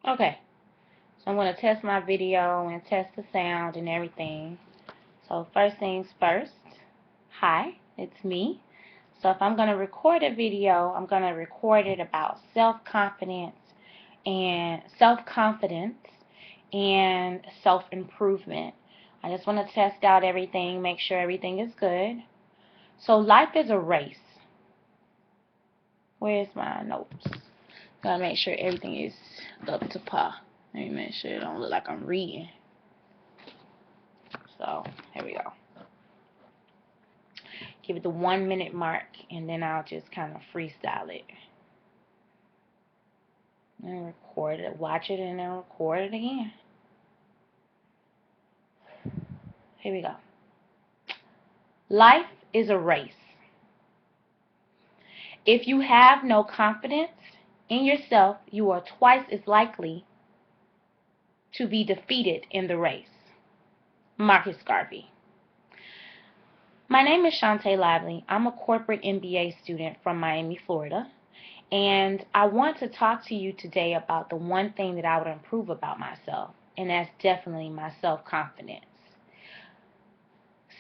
Okay, so I'm going to test my video and test the sound and everything. So first things first, hi, it's me. So if I'm going to record a video, I'm going to record it about self-confidence and self-improvement. I just want to test out everything, make sure everything is good. So life is a race. Where's my notes? Gotta make sure everything is up to par. Let me make sure it don't look like I'm reading. So here we go. Give it the 1 minute mark, and then I'll just kind of freestyle it. And record it, watch it, and then record it again. Here we go. Life is a race. If you have no confidence in yourself, you are twice as likely to be defeated in the race. Marcus Garvey. My name is Shantae Lively. I'm a corporate MBA student from Miami, Florida, and I want to talk to you today about the one thing that I would improve about myself, and that's definitely my self-confidence.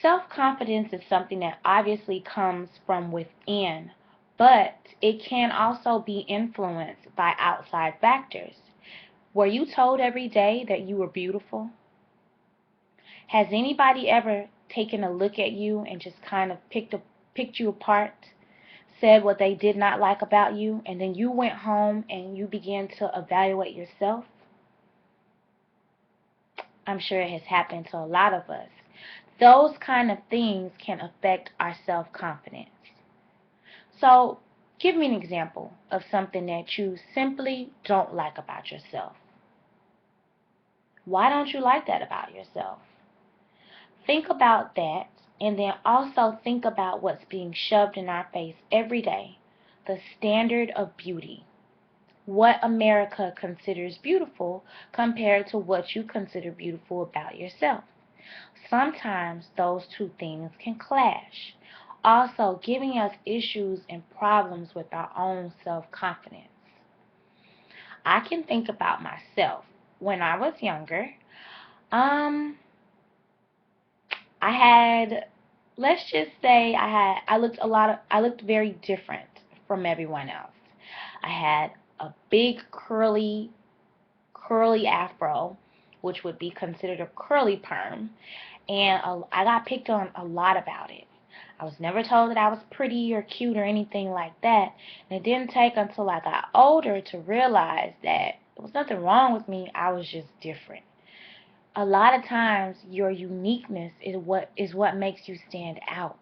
Self-confidence is something that obviously comes from within, but it can also be influenced by outside factors. Were you told every day that you were beautiful? Has anybody ever taken a look at you and just kind of picked you apart, said what they did not like about you, and then you went home and you began to evaluate yourself? I'm sure it has happened to a lot of us. Those kind of things can affect our self-confidence. So, give me an example of something that you simply don't like about yourself. Why don't you like that about yourself? Think about that, and then also think about what's being shoved in our face every day. The standard of beauty. What America considers beautiful compared to what you consider beautiful about yourself. Sometimes those two things can clash, also giving us issues and problems with our own self-confidence. I can think about myself. When I was younger, I had, let's just say I looked very different from everyone else. I had a big curly afro, which would be considered a curly perm, and I got picked on a lot about it. I was never told that I was pretty or cute or anything like that, and it didn't take until I got older to realize that there was nothing wrong with me. I was just different. A lot of times your uniqueness is what makes you stand out.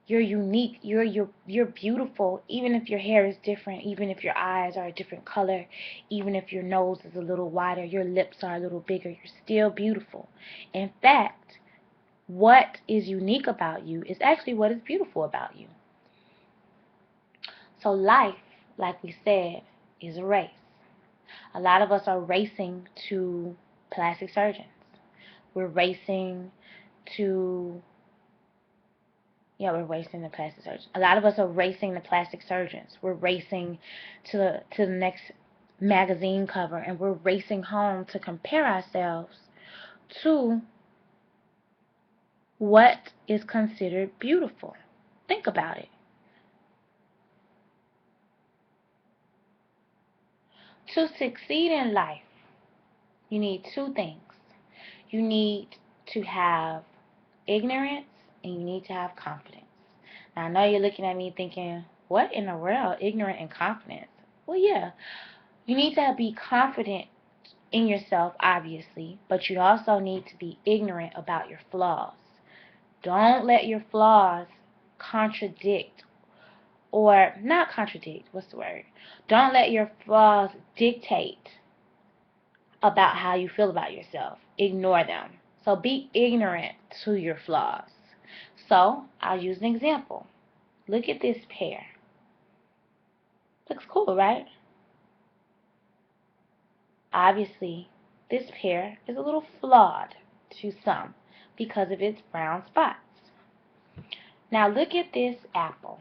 You're unique, you're beautiful, even if your hair is different, even if your eyes are a different color, even if your nose is a little wider, your lips are a little bigger, you're still beautiful. In fact, what is unique about you is actually what is beautiful about you. So life, like we said, is a race. A lot of us are racing to plastic surgeons. We're racing to, we're racing the plastic surgeons. A lot of us are racing the plastic surgeons. We're racing to the next magazine cover, and we're racing home to compare ourselves to what is considered beautiful. Think about it. To succeed in life, you need two things. You need to have ignorance, and you need to have confidence. Now, I know you're looking at me thinking, what in the world, ignorant and confidence? Well, yeah, you need to be confident in yourself, obviously, but you also need to be ignorant about your flaws. Don't let your flaws contradict, or not contradict, what's the word? Don't let your flaws dictate about how you feel about yourself. Ignore them. So be ignorant to your flaws. So I'll use an example. Look at this pear. Looks cool, right? Obviously, this pear is a little flawed to some because of its brown spots. Now look at this apple.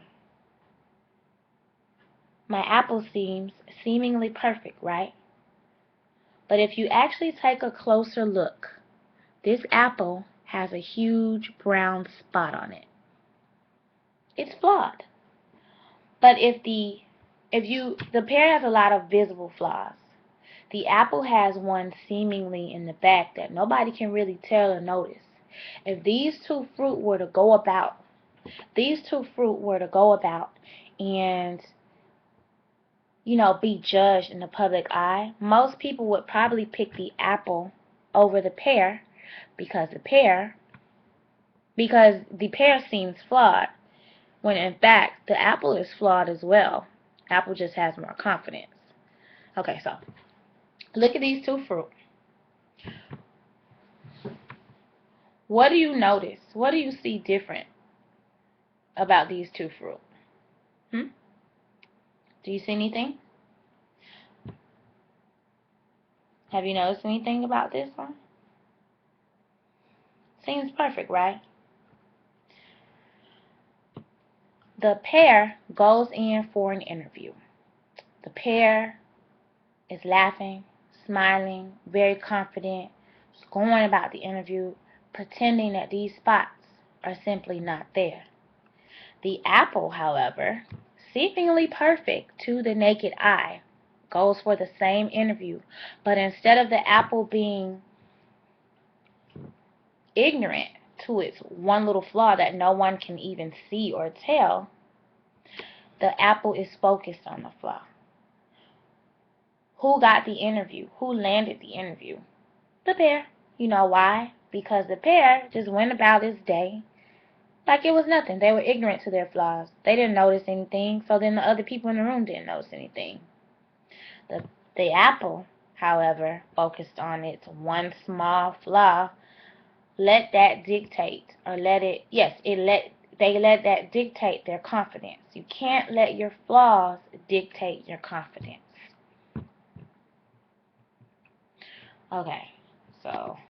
My apple seems seemingly perfect, right? But if you actually take a closer look, this apple has a huge brown spot on it. It's flawed. But the pear has a lot of visible flaws. The apple has one seemingly in the back that nobody can really tell or notice. If these two fruit were to go about and be judged in the public eye, most people would probably pick the apple over the pear because the pear seems flawed, when in fact the apple is flawed as well. Apple just has more confidence. Okay, so look at these two fruit. What do you notice? What do you see different about these two fruit? Do you see anything? Have you noticed anything about this one? Seems perfect, right? The pear goes in for an interview. The pear is laughing, smiling, very confident, just going about the interview, pretending that these spots are simply not there. The apple, however, seemingly perfect to the naked eye, goes for the same interview, but instead of the apple being ignorant to its one little flaw that no one can even see or tell, the apple is focused on the flaw. Who got the interview? Who landed the interview? The pear. You know why? Because the pear just went about its day like it was nothing. They were ignorant to their flaws. They didn't notice anything, so then the other people in the room didn't notice anything. The apple, however, focused on its one small flaw, let that dictate, or they let that dictate their confidence. You can't let your flaws dictate your confidence. Okay, so